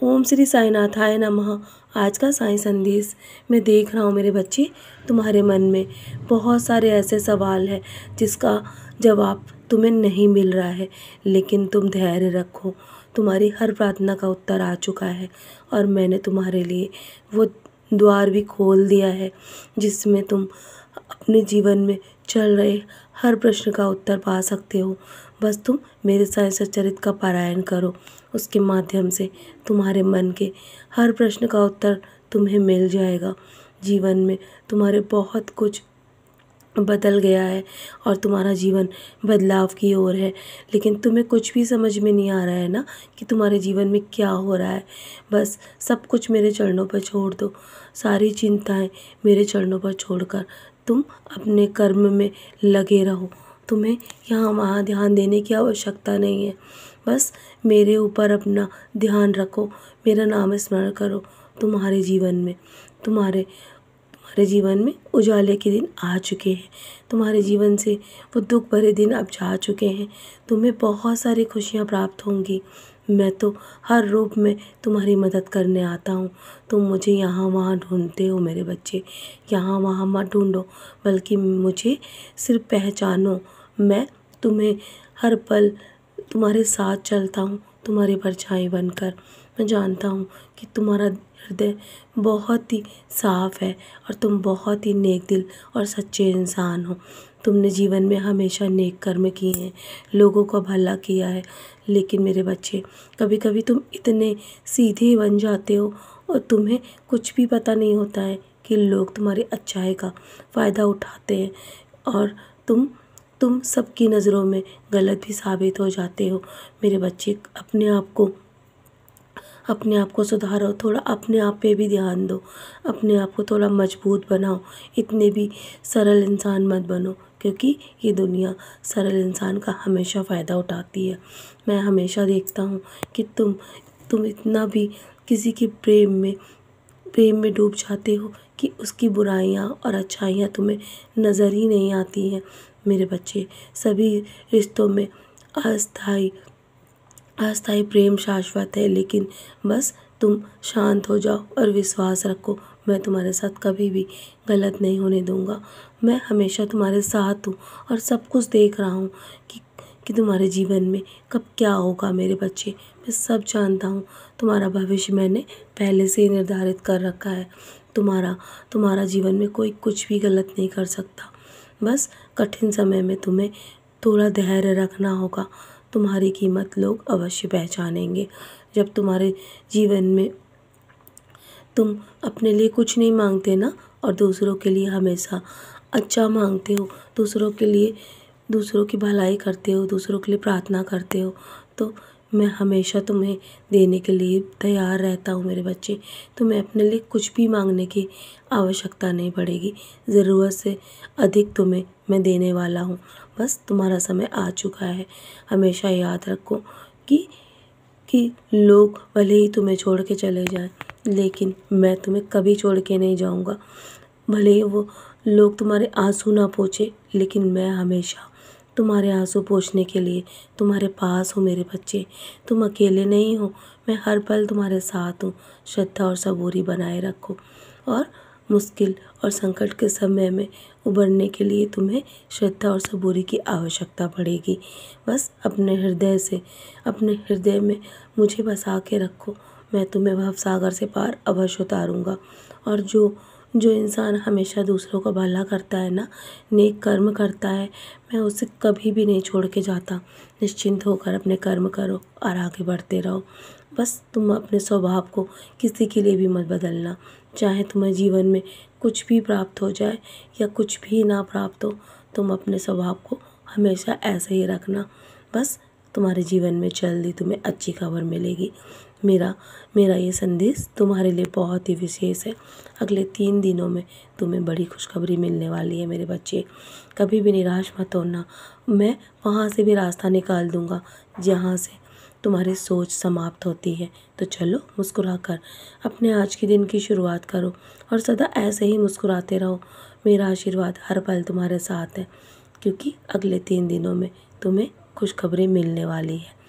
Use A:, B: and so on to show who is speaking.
A: ओम श्री साईनाथाय नमः। आज का साईं संदेश मैं देख रहा हूँ मेरे बच्चे, तुम्हारे मन में बहुत सारे ऐसे सवाल हैं जिसका जवाब तुम्हें नहीं मिल रहा है, लेकिन तुम धैर्य रखो। तुम्हारी हर प्रार्थना का उत्तर आ चुका है और मैंने तुम्हारे लिए वो द्वार भी खोल दिया है जिसमें तुम अपने जीवन में चल रहे हर प्रश्न का उत्तर पा सकते हो। बस तुम मेरे साईं सच्चरित का पारायण करो, उसके माध्यम से तुम्हारे मन के हर प्रश्न का उत्तर तुम्हें मिल जाएगा। जीवन में तुम्हारे बहुत कुछ बदल गया है और तुम्हारा जीवन बदलाव की ओर है, लेकिन तुम्हें कुछ भी समझ में नहीं आ रहा है ना कि तुम्हारे जीवन में क्या हो रहा है। बस सब कुछ मेरे चरणों पर छोड़ दो, सारी चिंताएं मेरे चरणों पर छोड़कर तुम अपने कर्म में लगे रहो। तुम्हें यहाँ वहाँ ध्यान देने की आवश्यकता नहीं है। बस मेरे ऊपर अपना ध्यान रखो, मेरा नाम स्मरण करो। तुम्हारे जीवन में तुम्हारे जीवन में उजाले के दिन आ चुके हैं। तुम्हारे जीवन से वो दुख भरे दिन अब जा चुके हैं। तुम्हें बहुत सारी खुशियाँ प्राप्त होंगी। मैं तो हर रूप में तुम्हारी मदद करने आता हूँ। तुम मुझे यहाँ वहाँ ढूंढते हो मेरे बच्चे, यहाँ वहाँ मत ढूंढो, बल्कि मुझे सिर्फ पहचानो। मैं तुम्हें हर पल तुम्हारे साथ चलता हूँ, तुम्हारी परछाई बनकर। मैं जानता हूँ कि तुम्हारा हृदय बहुत ही साफ़ है और तुम बहुत ही नेक दिल और सच्चे इंसान हो। तुमने जीवन में हमेशा नेक कर्म किए हैं, लोगों का भला किया है, लेकिन मेरे बच्चे कभी कभी तुम इतने सीधे बन जाते हो और तुम्हें कुछ भी पता नहीं होता है कि लोग तुम्हारी अच्छाई का फ़ायदा उठाते हैं और तुम सबकी नज़रों में गलत भी साबित हो जाते हो। मेरे बच्चे अपने आप को सुधारो, थोड़ा अपने आप पे भी ध्यान दो, अपने आप को थोड़ा मजबूत बनाओ। इतने भी सरल इंसान मत बनो, क्योंकि ये दुनिया सरल इंसान का हमेशा फ़ायदा उठाती है। मैं हमेशा देखता हूँ कि तुम इतना भी किसी के प्रेम में डूब जाते हो कि उसकी बुराइयाँ और अच्छाइयाँ तुम्हें नज़र ही नहीं आती हैं। मेरे बच्चे, सभी रिश्तों में अस्थाई प्रेम शाश्वत है, लेकिन बस तुम शांत हो जाओ और विश्वास रखो। मैं तुम्हारे साथ कभी भी गलत नहीं होने दूंगा। मैं हमेशा तुम्हारे साथ हूँ और सब कुछ देख रहा हूँ कि तुम्हारे जीवन में कब क्या होगा। मेरे बच्चे, मैं सब जानता हूँ। तुम्हारा भविष्य मैंने पहले से ही निर्धारित कर रखा है। तुम्हारा जीवन में कोई कुछ भी गलत नहीं कर सकता। बस कठिन समय में तुम्हें थोड़ा धैर्य रखना होगा। तुम्हारी कीमत लोग अवश्य पहचानेंगे। जब तुम्हारे जीवन में तुम अपने लिए कुछ नहीं मांगते ना, और दूसरों के लिए हमेशा अच्छा मांगते हो, दूसरों की भलाई करते हो, दूसरों के लिए प्रार्थना करते हो, तो मैं हमेशा तुम्हें देने के लिए तैयार रहता हूँ मेरे बच्चे। तुम्हें अपने लिए कुछ भी मांगने की आवश्यकता नहीं पड़ेगी। ज़रूरत से अधिक तुम्हें मैं देने वाला हूँ। बस तुम्हारा समय आ चुका है। हमेशा याद रखो कि लोग भले ही तुम्हें छोड़ के चले जाएं, लेकिन मैं तुम्हें कभी छोड़ के नहीं जाऊँगा। भले ही वो लोग तुम्हारे आंसू ना पोंछे, लेकिन मैं हमेशा तुम्हारे आंसू पोंछने के लिए तुम्हारे पास हूँ मेरे बच्चे। तुम अकेले नहीं हो, मैं हर पल तुम्हारे साथ हूँ। श्रद्धा और सबूरी बनाए रखो, और मुश्किल और संकट के समय में उबरने के लिए तुम्हें श्रद्धा और सबूरी की आवश्यकता पड़ेगी। बस अपने हृदय में मुझे बसा के रखो। मैं तुम्हें भवसागर से पार अवश्य उतारूँगा। और जो इंसान हमेशा दूसरों का भला करता है ना, नेक कर्म करता है, मैं उसे कभी भी नहीं छोड़ के जाता। निश्चिंत होकर अपने कर्म करो और आगे बढ़ते रहो। बस तुम अपने स्वभाव को किसी के लिए भी मत बदलना। चाहे तुम्हें जीवन में कुछ भी प्राप्त हो जाए या कुछ भी ना प्राप्त हो, तुम अपने स्वभाव को हमेशा ऐसे ही रखना। बस तुम्हारे जीवन में जल्दी तुम्हें अच्छी खबर मिलेगी। मेरा ये संदेश तुम्हारे लिए बहुत ही विशेष है। अगले 3 दिनों में तुम्हें बड़ी खुशखबरी मिलने वाली है मेरे बच्चे। कभी भी निराश मत होना। मैं वहाँ से भी रास्ता निकाल दूँगा जहाँ से तुम्हारी सोच समाप्त होती है। तो चलो, मुस्कुराकर अपने आज के दिन की शुरुआत करो और सदा ऐसे ही मुस्कुराते रहो। मेरा आशीर्वाद हर पल तुम्हारे साथ है, क्योंकि अगले 3 दिनों में तुम्हें खुशखबरी मिलने वाली है।